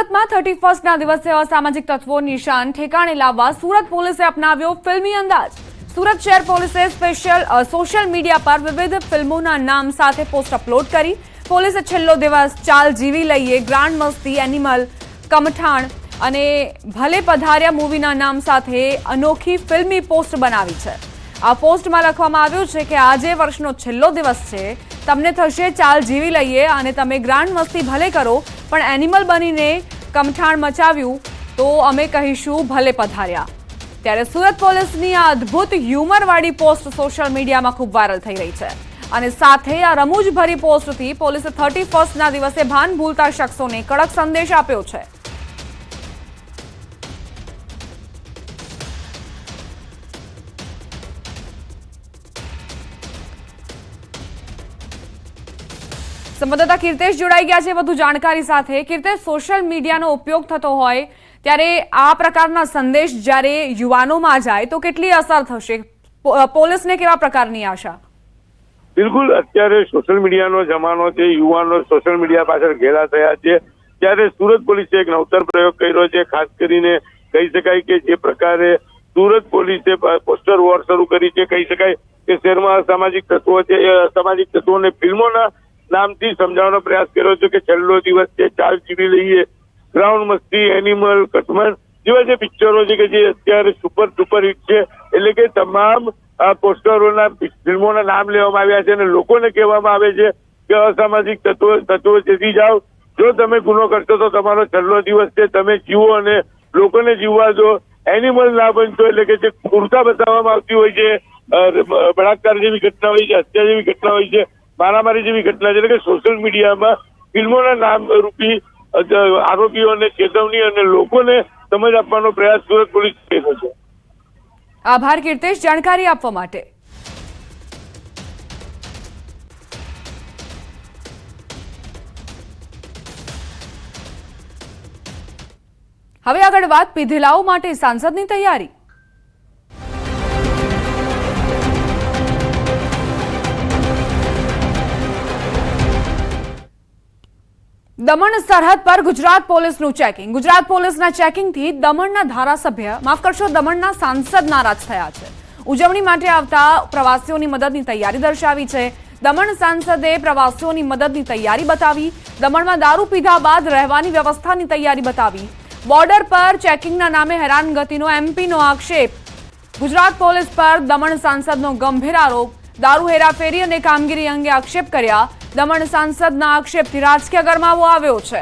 સુરતમાં 31ના દિવસે અસામાજિક તત્વો નિશાન ઠેકાણે લાવવા સુરત પોલીસે અપનાવ્યો ફિલ્મી અંદાજ। સુરત શહેર પોલીસે સોશિયલ મીડિયા પર વિવિધ ફિલ્મોના નામ સાથે પોસ્ટ અપલોડ કરી। પોલીસે છેલ્લો દિવસ, ચાલ જીવી લઈએ, ગ્રાન્ડ મસ્તી, એનિમલ, કમઠાણ અને ભલે પધાર્યા મૂવીના નામ સાથે અનોખી ફિલ્મી પોસ્ટ બનાવી છે। આ પોસ્ટમાં લખવામાં આવ્યું છે કે આજે વર્ષનો છેલ્લો દિવસ છે, તમને થશે ચાલ જીવી લઈએ અને તમે ગ્રાન્ડ મસ્તી ભલે કરો પણ એનિમલ બનીને કમઠાણ મચાવ્યું તો અમે કહીશું ભલે પધાર્યા। ત્યારે સુરત પોલીસની આ અદ્ભુત હ્યુમરવાળી પોસ્ટ સોશિયલ મીડિયામાં ખૂબ વાયરલ થઈ રહી છે અને સાથે આ રમૂજભરી પોસ્ટથી પોલીસે 31ના દિવસે ભાન ભૂલતા શખ્સોને કડક સંદેશ આપ્યો છે। સંવાદદાતા કીર્તેશ જોડાઈ ગયા છે વધુ જાણકારી સાથે। કીર્તેશ, સોશિયલ મીડિયાનો ઉપયોગ થતો હોય ત્યારે આ પ્રકારના સંદેશ જ્યારે યુવાનોમાં જાય તો કેટલી અસર થશે? પોલીસને કેવા પ્રકારની આશા? બિલકુલ, અત્યારે સોશિયલ મીડિયાનો જમાનો છે, યુવાનો સોશિયલ મીડિયા પાછળ ઘેરા થયા છે। ત્યારે સુરત પોલીસે એક નવતર પ્રયોગ કર્યો છે। ખાસ કરીને કહી શકાય કે જે પ્રકારે સુરત પોલીસે પોસ્ટર વોર શરૂ કરી છે, કહી શકાય કે શહેરમાં અસામાજિક તત્વો છે, એ અસામાજિક તત્વોને ફિલ્મોના નામથી સમજાવવાનો પ્રયાસ કર્યો છે કે છેલ્લો દિવસ છે, ચાલ જીવી લઈએ, ગ્રાઉન્ડ મસ્તી, એનિમલ, કટમન જેવા જે પિક્ચરો છે કે જે અત્યારે સુપર હિટ છે, એટલે કે તમામ પોસ્ટરોના ફિલ્મોના નામ લેવામાં આવ્યા છે અને લોકોને કહેવામાં આવે છે કે અસામાજિક તત્વો જેથી જાઓ, જો તમે ગુનો કરશો તો તમારો છેલ્લો દિવસ છે, તમે જીવો અને લોકોને જીવવા દો, એનિમલ ના બનશો। એટલે કે જે ક્રૂરતા બતાવવામાં આવતી હોય છે, બળાત્કાર જેવી ઘટના હોય છે, હત્યા જેવી ઘટના હોય છે, મારામારી જેવી ઘટના છે, એટલે કે સોશિયલ મીડિયામાં ફિલ્મોના નામ રૂપી આરોપીઓને ચેતવણી અને લોકોને સમજ આપવાનો પ્રયાસ સુરત પોલીસ કર્યો છે। આભાર કીર્તેશ, જાણકારી આપવા માટે। હવે આગળ વાત પીધેલાઓ માટે સાંસદની તૈયારી। દમણ સરહદ પર ગુજરાત પોલીસનું ચેકિંગ। ગુજરાત પોલીસના ચેકિંગથી દમણના ધારાસભ્ય, માફ કરશો, દમણના સાંસદ નારાજ થયા છે। ઉજવણી માટે આવતા પ્રવાસીઓની મદદની તૈયારી દર્શાવી છે। દમણ સાંસદે પ્રવાસીઓની મદદની તૈયારી બતાવી। દમણમાં દારૂ પીધા બાદ રહેવાની વ્યવસ્થાની તૈયારી બતાવી। બોર્ડર પર ચેકિંગના નામે હેરાનગતિનો એમપીનો આક્ષેપ। ગુજરાત પોલીસ પર દમણ સાંસદનો ગંભીર આરોપ। દારૂ હેરાફેરી અને કામગીરી અંગે આક્ષેપ કર્યા। દમણ સાંસદના આક્ષેપથી રાજકીય ગરમાવો આવ્યો છે।